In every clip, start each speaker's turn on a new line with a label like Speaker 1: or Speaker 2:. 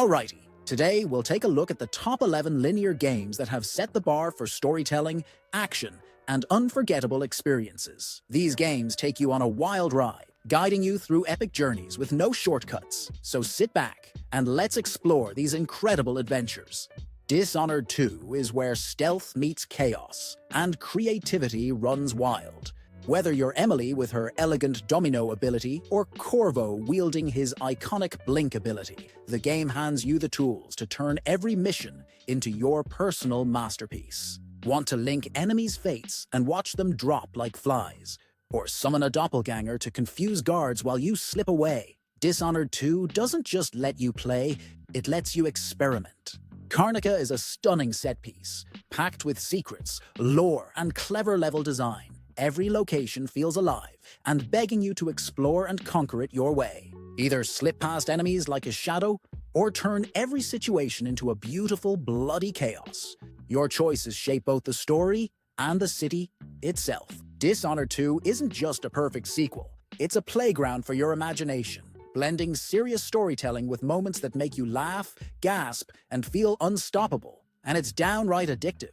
Speaker 1: Alrighty, today we'll take a look at the top 11 linear games that have set the bar for storytelling, action, and unforgettable experiences. These games take you on a wild ride, guiding you through epic journeys with no shortcuts. So sit back and let's explore these incredible adventures. Dishonored 2 is where stealth meets chaos, and creativity runs wild. Whether you're Emily with her elegant domino ability or Corvo wielding his iconic blink ability, the game hands you the tools to turn every mission into your personal masterpiece. Want to link enemies' fates and watch them drop like flies? Or summon a doppelganger to confuse guards while you slip away? Dishonored 2 doesn't just let you play, it lets you experiment. Karnaca is a stunning set piece, packed with secrets, lore, and clever level design. Every location feels alive and begging you to explore and conquer it your way. Either slip past enemies like a shadow or turn every situation into a beautiful, bloody chaos. Your choices shape both the story and the city itself. Dishonored 2 isn't just a perfect sequel, it's a playground for your imagination, blending serious storytelling with moments that make you laugh, gasp, and feel unstoppable. And it's downright addictive.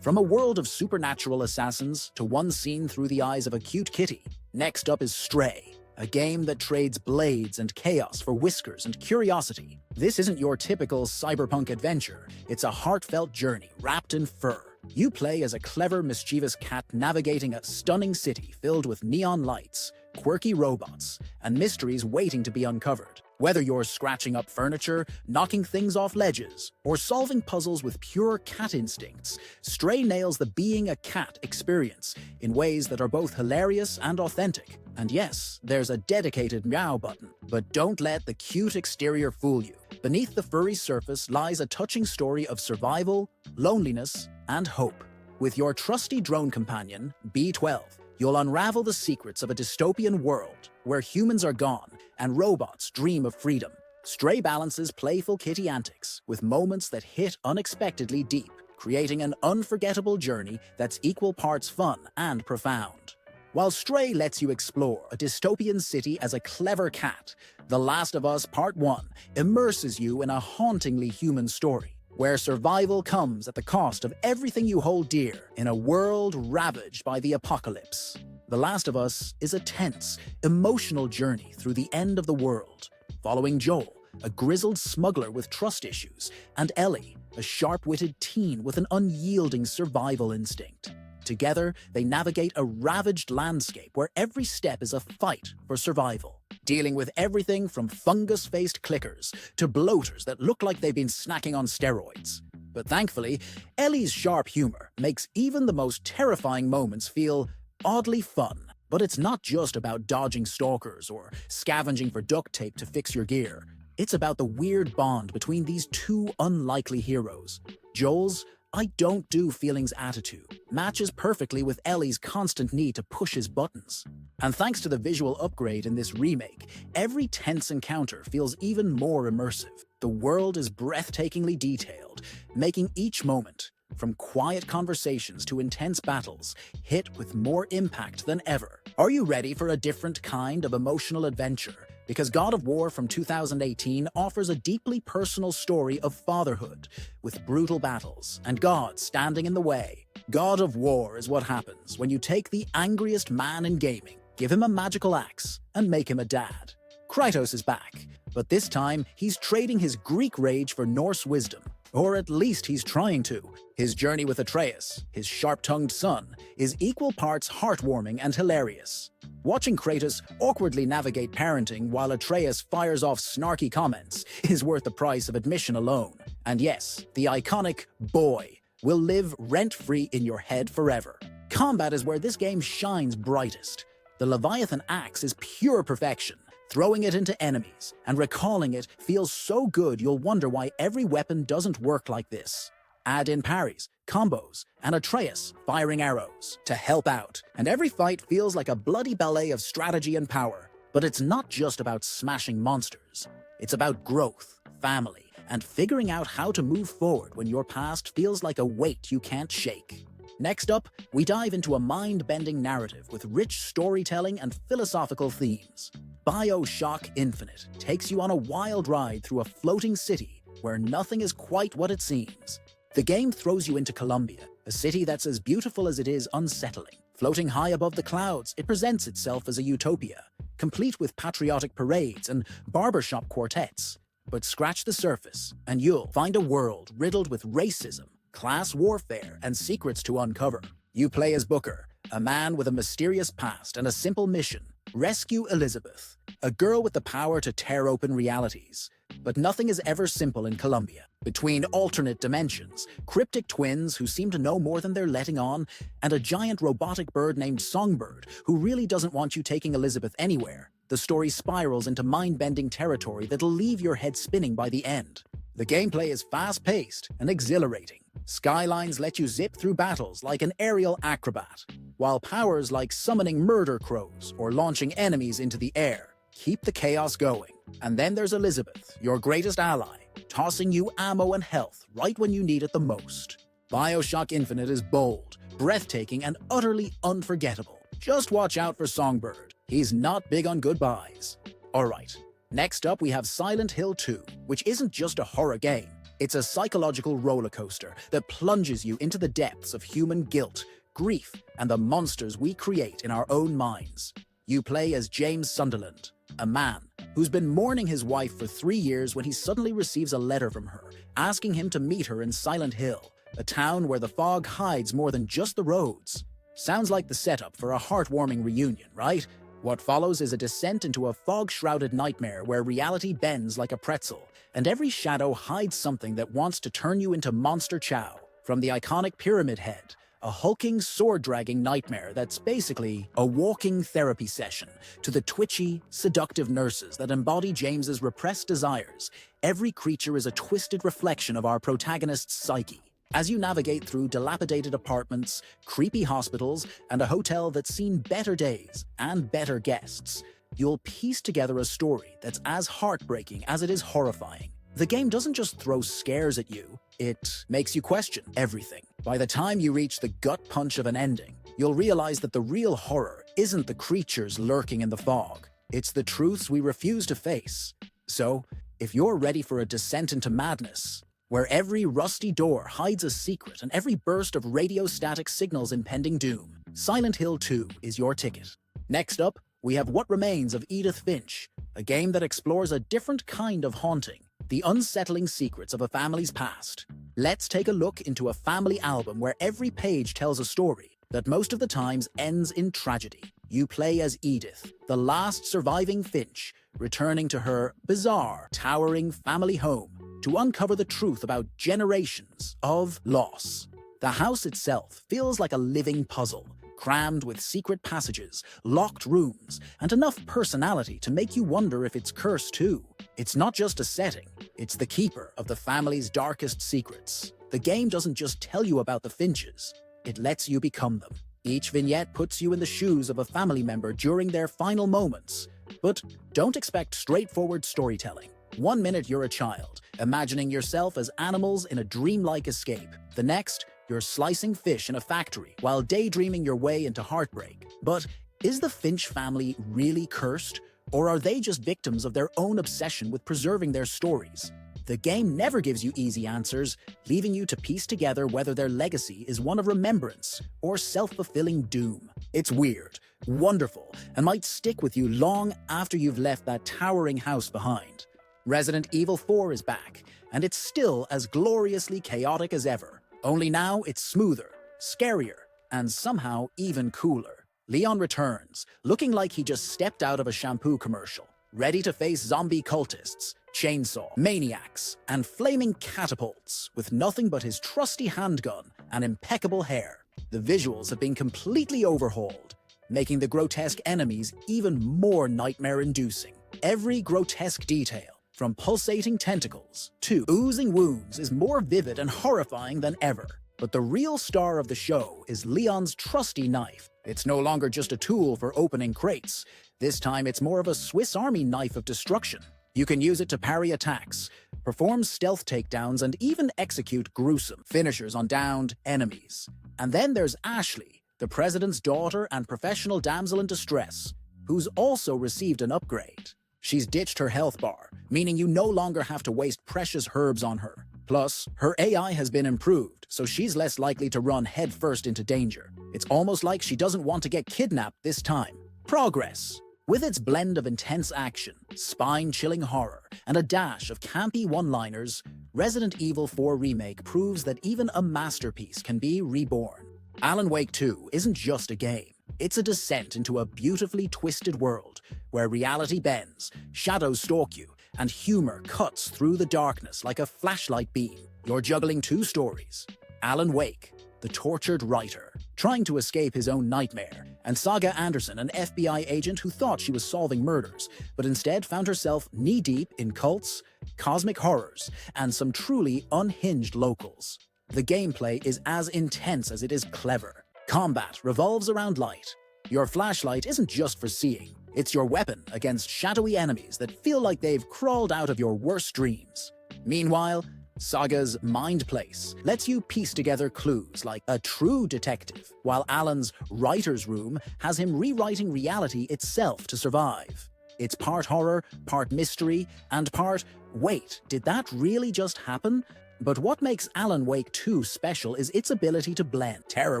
Speaker 1: From a world of supernatural assassins to one seen through the eyes of a cute kitty. Next up is Stray, a game that trades blades and chaos for whiskers and curiosity. This isn't your typical cyberpunk adventure, it's a heartfelt journey wrapped in fur. You play as a clever, mischievous cat navigating a stunning city filled with neon lights, quirky robots, and mysteries waiting to be uncovered. Whether you're scratching up furniture, knocking things off ledges, or solving puzzles with pure cat instincts, Stray nails the being a cat experience in ways that are both hilarious and authentic. And yes, there's a dedicated meow button, but don't let the cute exterior fool you. Beneath the furry surface lies a touching story of survival, loneliness, and hope. With your trusty drone companion, B12, you'll unravel the secrets of a dystopian world where humans are gone and robots dream of freedom. Stray balances playful kitty antics with moments that hit unexpectedly deep, creating an unforgettable journey that's equal parts fun and profound. While Stray lets you explore a dystopian city as a clever cat, The Last of Us Part 1 immerses you in a hauntingly human story, where survival comes at the cost of everything you hold dear in a world ravaged by the apocalypse. The Last of Us is a tense, emotional journey through the end of the world, following Joel, a grizzled smuggler with trust issues, and Ellie, a sharp-witted teen with an unyielding survival instinct. Together, they navigate a ravaged landscape where every step is a fight for survival, dealing with everything from fungus-faced clickers to bloaters that look like they've been snacking on steroids. But thankfully, Ellie's sharp humor makes even the most terrifying moments feel oddly fun. But it's not just about dodging stalkers or scavenging for duct tape to fix your gear. It's about the weird bond between these two unlikely heroes. Joel's "I don't do feelings" attitude matches perfectly with Ellie's constant need to push his buttons. And thanks to the visual upgrade in this remake, every tense encounter feels even more immersive. The world is breathtakingly detailed, making each moment, from quiet conversations to intense battles, hit with more impact than ever. Are you ready for a different kind of emotional adventure? Because God of War from 2018 offers a deeply personal story of fatherhood, with brutal battles and God standing in the way. God of War is what happens when you take the angriest man in gaming, give him a magical axe, and make him a dad. Kratos is back, but this time he's trading his Greek rage for Norse wisdom. Or at least he's trying to. His journey with Atreus, his sharp-tongued son, is equal parts heartwarming and hilarious. Watching Kratos awkwardly navigate parenting while Atreus fires off snarky comments is worth the price of admission alone. And yes, the iconic "boy" will live rent-free in your head forever. Combat is where this game shines brightest. The Leviathan axe is pure perfection. Throwing it into enemies and recalling it feels so good you'll wonder why every weapon doesn't work like this. Add in parries, combos, and Atreus firing arrows to help out, and every fight feels like a bloody ballet of strategy and power. But it's not just about smashing monsters. It's about growth, family, and figuring out how to move forward when your past feels like a weight you can't shake. Next up, we dive into a mind-bending narrative with rich storytelling and philosophical themes. Bioshock Infinite takes you on a wild ride through a floating city where nothing is quite what it seems. The game throws you into Colombia, a city that's as beautiful as it is unsettling. Floating high above the clouds, it presents itself as a utopia, complete with patriotic parades and barbershop quartets. But scratch the surface, and you'll find a world riddled with racism, class warfare, and secrets to uncover. You play as Booker, a man with a mysterious past and a simple mission: rescue Elizabeth, a girl with the power to tear open realities. But nothing is ever simple in Colombia. Between alternate dimensions, cryptic twins who seem to know more than they're letting on, and a giant robotic bird named Songbird who really doesn't want you taking Elizabeth anywhere, the story spirals into mind-bending territory that'll leave your head spinning by the end. The gameplay is fast-paced and exhilarating. Skylines let you zip through battles like an aerial acrobat, while powers like summoning murder crows or launching enemies into the air keep the chaos going. And then there's Elizabeth, your greatest ally, tossing you ammo and health right when you need it the most. Bioshock Infinite is bold, breathtaking, and utterly unforgettable. Just watch out for Songbird. He's not big on goodbyes. Alright, next up we have Silent Hill 2, which isn't just a horror game. It's a psychological roller coaster that plunges you into the depths of human guilt, grief, and the monsters we create in our own minds. You play as James Sunderland, a man who's been mourning his wife for 3 years when he suddenly receives a letter from her, asking him to meet her in Silent Hill, a town where the fog hides more than just the roads. Sounds like the setup for a heartwarming reunion, right? What follows is a descent into a fog-shrouded nightmare where reality bends like a pretzel, and every shadow hides something that wants to turn you into Monster Chow. From the iconic Pyramid Head, a hulking, sword-dragging nightmare that's basically a walking therapy session, to the twitchy, seductive nurses that embody James's repressed desires, every creature is a twisted reflection of our protagonist's psyche. As you navigate through dilapidated apartments, creepy hospitals, and a hotel that's seen better days and better guests, you'll piece together a story that's as heartbreaking as it is horrifying. The game doesn't just throw scares at you, it makes you question everything. By the time you reach the gut punch of an ending, you'll realize that the real horror isn't the creatures lurking in the fog. It's the truths we refuse to face. So, if you're ready for a descent into madness, where every rusty door hides a secret and every burst of radio static signals impending doom, Silent Hill 2 is your ticket. Next up, we have What Remains of Edith Finch, a game that explores a different kind of haunting, the unsettling secrets of a family's past. Let's take a look into a family album where every page tells a story that most of the times ends in tragedy. You play as Edith, the last surviving Finch, returning to her bizarre, towering family home to uncover the truth about generations of loss. The house itself feels like a living puzzle, crammed with secret passages, locked rooms, and enough personality to make you wonder if it's cursed too. It's not just a setting, it's the keeper of the family's darkest secrets. The game doesn't just tell you about the Finches, it lets you become them. Each vignette puts you in the shoes of a family member during their final moments. But don't expect straightforward storytelling. 1 minute you're a child, imagining yourself as animals in a dreamlike escape. The next, you're slicing fish in a factory while daydreaming your way into heartbreak. But is the Finch family really cursed? Or are they just victims of their own obsession with preserving their stories? The game never gives you easy answers, leaving you to piece together whether their legacy is one of remembrance or self-fulfilling doom. It's weird, wonderful, and might stick with you long after you've left that towering house behind. Resident Evil 4 is back, and it's still as gloriously chaotic as ever. Only now it's smoother, scarier, and somehow even cooler. Leon returns, looking like he just stepped out of a shampoo commercial, ready to face zombie cultists, chainsaw, maniacs, and flaming catapults with nothing but his trusty handgun and impeccable hair. The visuals have been completely overhauled, making the grotesque enemies even more nightmare-inducing. Every grotesque detail, from pulsating tentacles to oozing wounds, is more vivid and horrifying than ever. But the real star of the show is Leon's trusty knife. It's no longer just a tool for opening crates. This time it's more of a Swiss Army knife of destruction. You can use it to parry attacks, perform stealth takedowns, and even execute gruesome finishers on downed enemies. And then there's Ashley, the president's daughter and professional damsel in distress, who's also received an upgrade. She's ditched her health bar, meaning you no longer have to waste precious herbs on her. Plus, her AI has been improved, so she's less likely to run headfirst into danger. It's almost like she doesn't want to get kidnapped this time. Progress. With its blend of intense action, spine-chilling horror, and a dash of campy one-liners, Resident Evil 4 Remake proves that even a masterpiece can be reborn. Alan Wake 2 isn't just a game. It's a descent into a beautifully twisted world where reality bends, shadows stalk you, and humor cuts through the darkness like a flashlight beam. You're juggling two stories. Alan Wake, the tortured writer, trying to escape his own nightmare, and Saga Anderson, an FBI agent who thought she was solving murders, but instead found herself knee-deep in cults, cosmic horrors, and some truly unhinged locals. The gameplay is as intense as it is clever. Combat revolves around light. Your flashlight isn't just for seeing. It's your weapon against shadowy enemies that feel like they've crawled out of your worst dreams. Meanwhile, Saga's Mind Place lets you piece together clues like a true detective, while Alan's Writer's Room has him rewriting reality itself to survive. It's part horror, part mystery, and part, wait, did that really just happen? But what makes Alan Wake 2 special is its ability to blend terror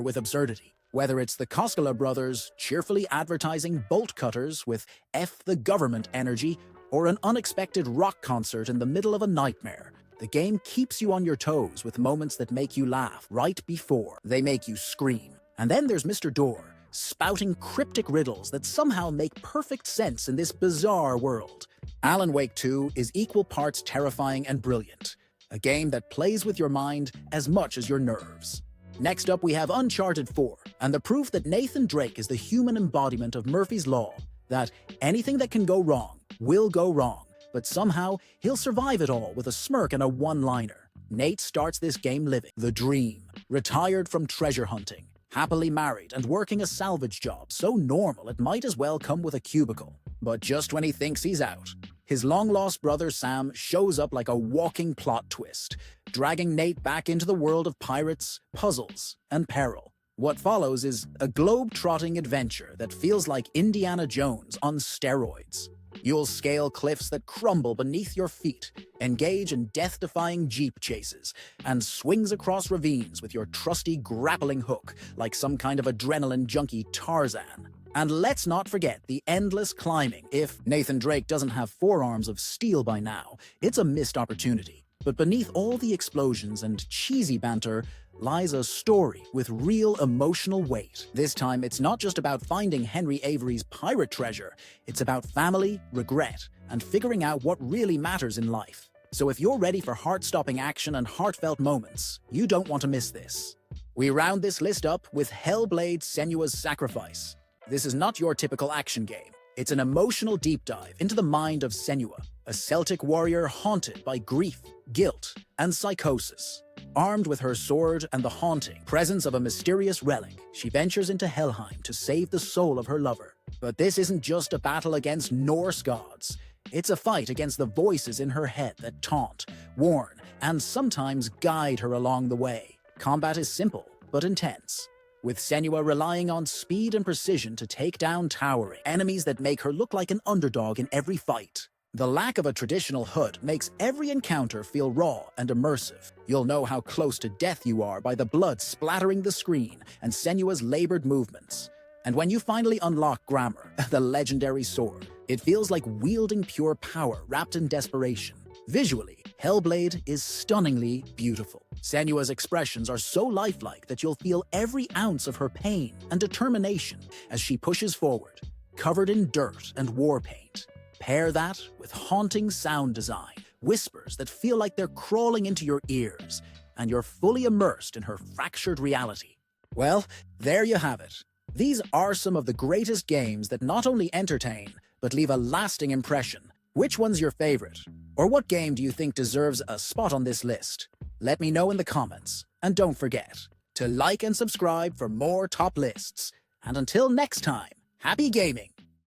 Speaker 1: with absurdity. Whether it's the Koskela brothers cheerfully advertising bolt cutters with F the government energy, or an unexpected rock concert in the middle of a nightmare, the game keeps you on your toes with moments that make you laugh right before they make you scream. And then there's Mr. Door, spouting cryptic riddles that somehow make perfect sense in this bizarre world. Alan Wake 2 is equal parts terrifying and brilliant, a game that plays with your mind as much as your nerves. Next up, we have Uncharted 4, and the proof that Nathan Drake is the human embodiment of Murphy's Law, that anything that can go wrong will go wrong, but somehow he'll survive it all with a smirk and a one-liner. Nate starts this game living the dream, retired from treasure hunting, happily married and working a salvage job so normal it might as well come with a cubicle. But just when he thinks he's out, his long-lost brother Sam shows up like a walking plot twist, dragging Nate back into the world of pirates, puzzles, and peril. What follows is a globe-trotting adventure that feels like Indiana Jones on steroids. You'll scale cliffs that crumble beneath your feet, engage in death-defying jeep chases, and swings across ravines with your trusty grappling hook like some kind of adrenaline junkie Tarzan. And let's not forget the endless climbing. If Nathan Drake doesn't have forearms of steel by now, it's a missed opportunity. But beneath all the explosions and cheesy banter lies a story with real emotional weight. This time, it's not just about finding Henry Avery's pirate treasure. It's about family, regret, and figuring out what really matters in life. So if you're ready for heart-stopping action and heartfelt moments, you don't want to miss this. We round this list up with Hellblade: Senua's Sacrifice. This is not your typical action game. It's an emotional deep dive into the mind of Senua, a Celtic warrior haunted by grief, guilt, and psychosis. Armed with her sword and the haunting presence of a mysterious relic, she ventures into Helheim to save the soul of her lover. But this isn't just a battle against Norse gods. It's a fight against the voices in her head that taunt, warn, and sometimes guide her along the way. Combat is simple, but intense, with Senua relying on speed and precision to take down towering enemies that make her look like an underdog in every fight. The lack of a traditional HUD makes every encounter feel raw and immersive. You'll know how close to death you are by the blood splattering the screen and Senua's labored movements. And when you finally unlock Grammar, the legendary sword, it feels like wielding pure power wrapped in desperation. Visually, Hellblade is stunningly beautiful. Senua's expressions are so lifelike that you'll feel every ounce of her pain and determination as she pushes forward, covered in dirt and war paint. Pair that with haunting sound design, whispers that feel like they're crawling into your ears, and you're fully immersed in her fractured reality. Well, there you have it. These are some of the greatest games that not only entertain, but leave a lasting impression. Which one's your favorite? Or what game do you think deserves a spot on this list? Let me know in the comments. And don't forget to like and subscribe for more top lists. And until next time, happy gaming!